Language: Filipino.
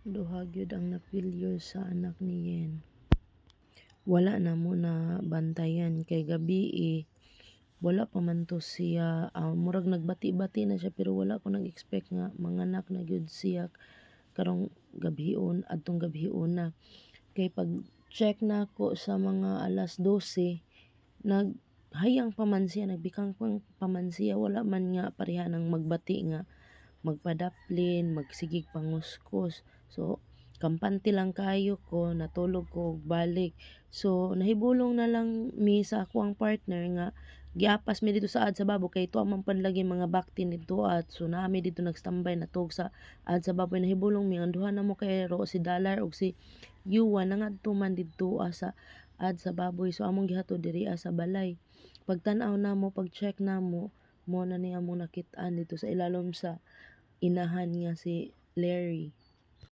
Duha gyud ang na-failure sa anak ni Yen. Wala na mo na bantayan kay gabi wala pa man to siya, murag nagbati-bati na siya pero wala ko nag-expect nga manganak na gyud siya karong gabhion, adtong gabhion na. Kay pag check na ako sa mga alas 12, naghayang pa man siya, nagbikang pa man siya, wala man nga pareha ng magbati nga magpadaplin, magsigig panguskos. So, kampante lang kayo ko, natulog ko, balik. So, nahibulong na lang mi sa ako ang partner nga, giapas mi dito sa ad sa babo, kay ito man panlagi mga bakti nito at so nami dito nagstambay natog sa ad sa babo. Nahibulong mi, ang duha na mo kay Ro, si Dalar o si Yuwa, nangadto man dito sa ad sa baboy. So, among gihato diri sa balay. Pagtan-aw na mo, pag-check na mo na niya mo nakit-an dito sa ilalom sa inahan nga si Larry.